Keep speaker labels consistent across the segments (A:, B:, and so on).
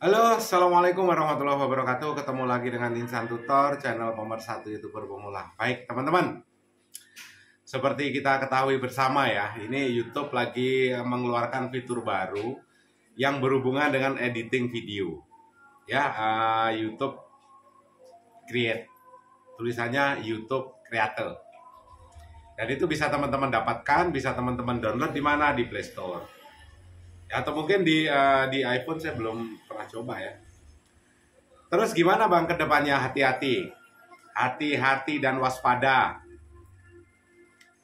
A: Halo, Assalamualaikum warahmatullahi wabarakatuh. Ketemu lagi dengan Insan Tutor, channel pemersatu YouTuber pemula. Baik, teman-teman. Seperti kita ketahui bersama ya, ini YouTube lagi mengeluarkan fitur baru yang berhubungan dengan editing video. Ya, YouTube Create. Tulisannya YouTube Creator. Dan itu bisa teman-teman dapatkan, bisa teman-teman download di mana? Di Play Store. Ya, atau mungkin di iPhone saya belum pernah coba ya. Terus gimana Bang ke depannya? Hati-hati. Hati-hati dan waspada.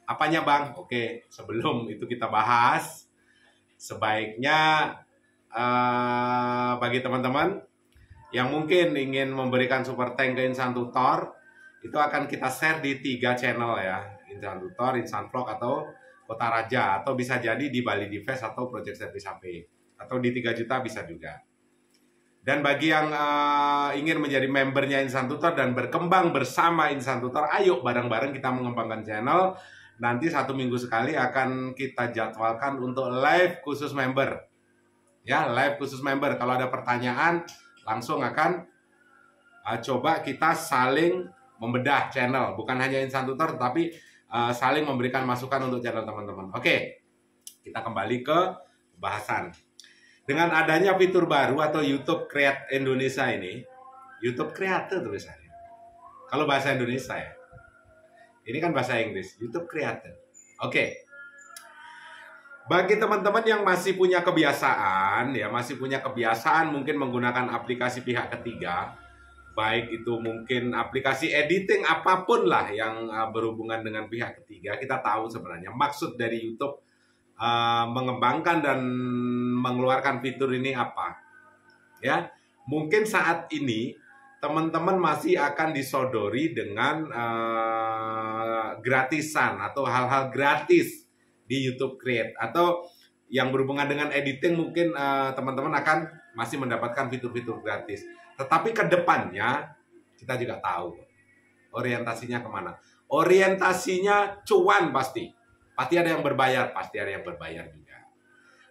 A: Apanya Bang? Oke, sebelum itu kita bahas, sebaiknya bagi teman-teman yang mungkin ingin memberikan super thank ke Insan Tutor, itu akan kita share di 3 channel ya. Insan Tutor, Insan Vlog, atau Kota Raja, atau bisa jadi di Bali Divest atau Project Service HP, atau di 3 juta bisa juga. Dan bagi yang ingin menjadi membernya Insan Tutor dan berkembang bersama Insan Tutor, ayo bareng-bareng kita mengembangkan channel. Nanti 1 minggu sekali akan kita jadwalkan untuk live khusus member. Ya, live khusus member. Kalau ada pertanyaan, langsung akan coba kita saling membedah channel. Bukan hanya Insan Tutor, tapi saling memberikan masukan untuk channel teman-teman. Oke, kita kembali ke bahasan. Dengan adanya fitur baru atau YouTube Create Indonesia ini, YouTube Creator tulisannya. Kalau bahasa Indonesia ya. Ini kan bahasa Inggris, YouTube Creator. Oke. Bagi teman-teman yang masih punya kebiasaan, ya masih punya kebiasaan mungkin menggunakan aplikasi pihak ketiga, baik itu mungkin aplikasi editing apapun lah yang berhubungan dengan pihak ketiga. Kita tahu sebenarnya maksud dari YouTube mengembangkan dan mengeluarkan fitur ini apa. Ya, mungkin saat ini teman-teman masih akan disodori dengan gratisan atau hal-hal gratis di YouTube Create, atau yang berhubungan dengan editing mungkin teman-teman akan masih mendapatkan fitur-fitur gratis. Tetapi ke depannya kita juga tahu orientasinya kemana. Orientasinya cuan pasti. Pasti ada yang berbayar, pasti ada yang berbayar juga.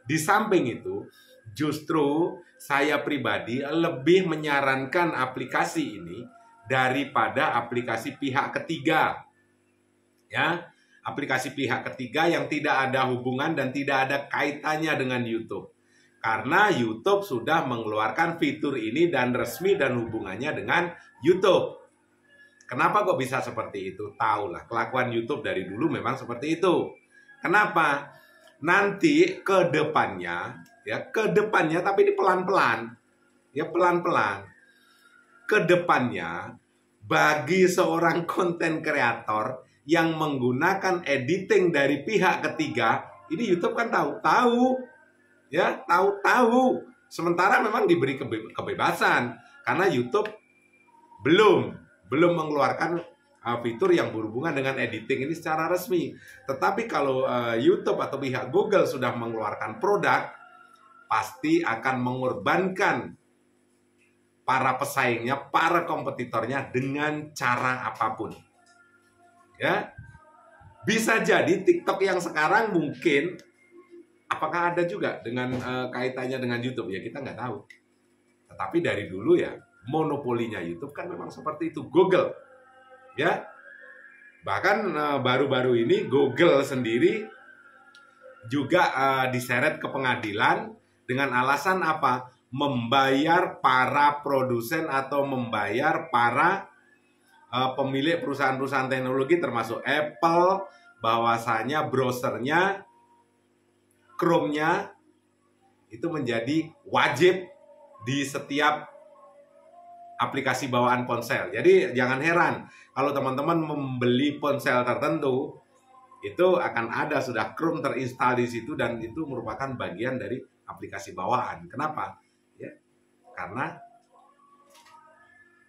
A: Di samping itu, justru saya pribadi lebih menyarankan aplikasi ini daripada aplikasi pihak ketiga. Ya, aplikasi pihak ketiga yang tidak ada hubungan dan tidak ada kaitannya dengan YouTube. Karena YouTube sudah mengeluarkan fitur ini dan resmi dan hubungannya dengan YouTube. Kenapa kok bisa seperti itu? Tahulah, kelakuan YouTube dari dulu memang seperti itu. Kenapa? Nanti ke depannya, tapi ini pelan-pelan. Ya, pelan-pelan. Ke depannya, bagi seorang konten kreator yang menggunakan editing dari pihak ketiga, ini YouTube kan tahu. Ya, tahu. Sementara memang diberi kebebasan karena YouTube belum mengeluarkan fitur yang berhubungan dengan editing ini secara resmi. Tetapi kalau YouTube atau pihak Google sudah mengeluarkan produk, pasti akan mengorbankan para pesaingnya, para kompetitornya dengan cara apapun. Ya, bisa jadi TikTok yang sekarang mungkin apakah ada juga dengan kaitannya dengan YouTube, ya kita nggak tahu. Tetapi dari dulu ya monopolinya YouTube kan memang seperti itu, Google. Ya, bahkan baru-baru ini Google sendiri juga diseret ke pengadilan dengan alasan apa? Membayar para produsen atau membayar para pemilik perusahaan-perusahaan teknologi termasuk Apple, bahwasanya browsernya, Chrome-nya itu menjadi wajib di setiap aplikasi bawaan ponsel. Jadi jangan heran kalau teman-teman membeli ponsel tertentu, itu akan ada sudah Chrome terinstall di situ dan itu merupakan bagian dari aplikasi bawaan. Kenapa? Ya, karena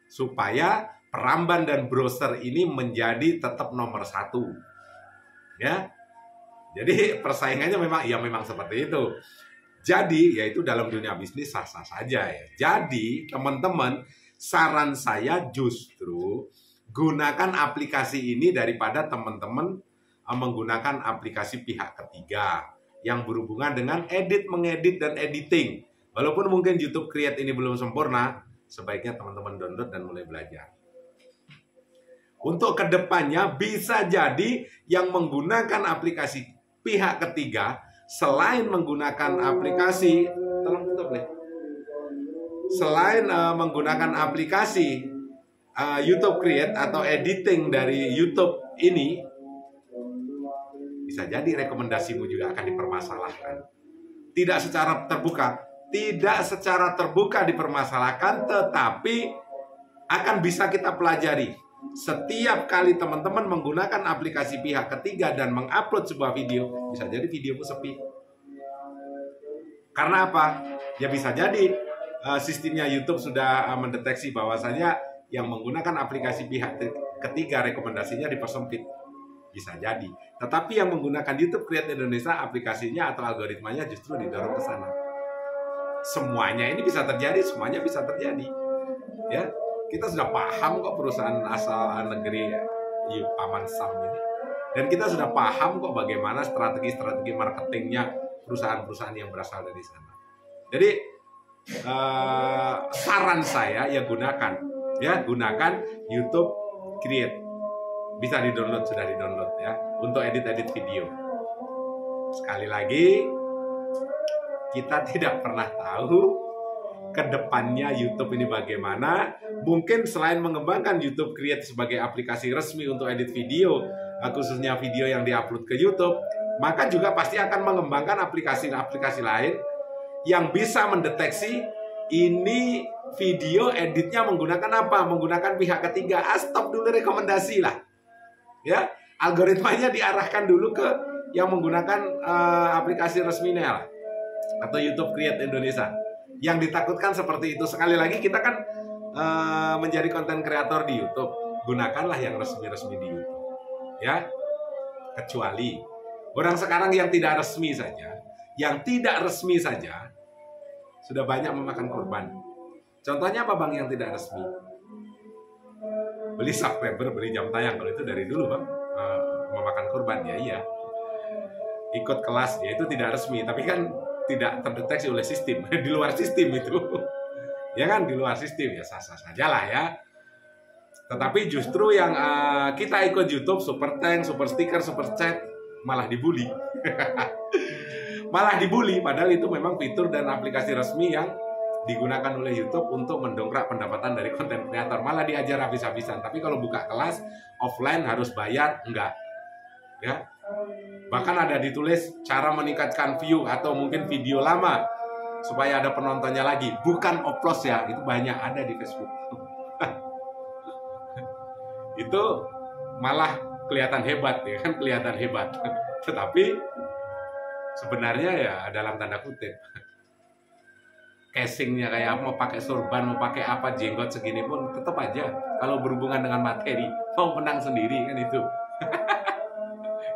A: supaya peramban dan browser ini menjadi tetap nomor 1. Ya. Jadi persaingannya memang seperti itu. Jadi yaitu dalam dunia bisnis sah-sah saja ya. Jadi teman-teman, saran saya justru gunakan aplikasi ini daripada teman-teman menggunakan aplikasi pihak ketiga yang berhubungan dengan mengedit dan editing. Walaupun mungkin YouTube Create ini belum sempurna, sebaiknya teman-teman download dan mulai belajar. Untuk kedepannya bisa jadi yang menggunakan aplikasi pihak ketiga, selain menggunakan aplikasi, tolong tutup nih. Selain menggunakan aplikasi YouTube Create atau editing dari YouTube ini, bisa jadi rekomendasimu juga akan dipermasalahkan. Tidak secara terbuka dipermasalahkan, tetapi akan bisa kita pelajari. Setiap kali teman-teman menggunakan aplikasi pihak ketiga dan mengupload sebuah video, bisa jadi videomu sepi. Karena apa? Ya bisa jadi sistemnya YouTube sudah mendeteksi bahwasanya yang menggunakan aplikasi pihak ketiga rekomendasinya dipersempit. Bisa jadi. Tetapi yang menggunakan YouTube Create Indonesia, aplikasinya atau algoritmanya justru didorong ke sana. Semuanya ini bisa terjadi, semuanya bisa terjadi. Ya, kita sudah paham kok perusahaan asal negeri Paman Sam ini. Dan kita sudah paham kok bagaimana strategi-strategi marketingnya perusahaan-perusahaan yang berasal dari sana. Jadi saran saya ya gunakan YouTube Create. Bisa di-download, sudah di-download ya, untuk edit-edit video. Sekali lagi, kita tidak pernah tahu ke depannya YouTube ini bagaimana. Mungkin selain mengembangkan YouTube Create sebagai aplikasi resmi untuk edit video, khususnya video yang diupload ke YouTube, maka juga pasti akan mengembangkan aplikasi-aplikasi lain yang bisa mendeteksi ini video editnya menggunakan apa? Menggunakan pihak ketiga. Stop dulu rekomendasi lah. Ya, algoritmanya diarahkan dulu ke yang menggunakan aplikasi resminya lah, atau YouTube Create Indonesia. Yang ditakutkan seperti itu. Sekali lagi kita kan menjadi konten kreator di YouTube, gunakanlah yang resmi-resmi di YouTube. Ya, kecuali orang sekarang yang tidak resmi saja, sudah banyak memakan korban. Contohnya apa bang yang tidak resmi? Beli subscriber, beli jam tayang. Kalau itu dari dulu bang, memakan korban ya iya. Ikut kelas ya itu tidak resmi, tapi kan tidak terdeteksi oleh sistem. Di luar sistem itu, ya kan, di luar sistem ya sah-sah saja lah ya. Tetapi justru yang kita ikut YouTube, super thanks, super sticker, super chat, malah dibully. Malah dibully, padahal itu memang fitur dan aplikasi resmi yang digunakan oleh YouTube untuk mendongkrak pendapatan dari konten kreator. Malah diajar habis-habisan. Tapi kalau buka kelas offline harus bayar, enggak. Ya. Bahkan ada ditulis cara meningkatkan view atau mungkin video lama supaya ada penontonnya lagi. Bukan oplos ya, itu banyak ada di Facebook. Itu malah kelihatan hebat ya kan, kelihatan hebat. Tetapi sebenarnya ya dalam tanda kutip. Casingnya kayak apa, mau pakai sorban, mau pakai apa, jenggot segini pun tetap aja kalau berhubungan dengan materi mau menang sendiri kan itu.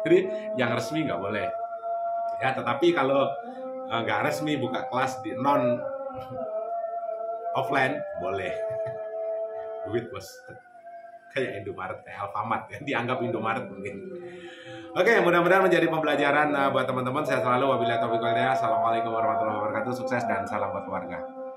A: Jadi yang resmi nggak boleh ya, tetapi kalau nggak resmi buka kelas di non offline boleh. Duit bos, kayak Indomaret, kayak Alfamart ya, dianggap Indomaret mungkin. Oke, mudah-mudahan menjadi pembelajaran buat teman-teman. Saya selalu wabillahi taufiq wal hidayah. Assalamualaikum warahmatullahi wabarakatuh. Sukses dan salam buat keluarga.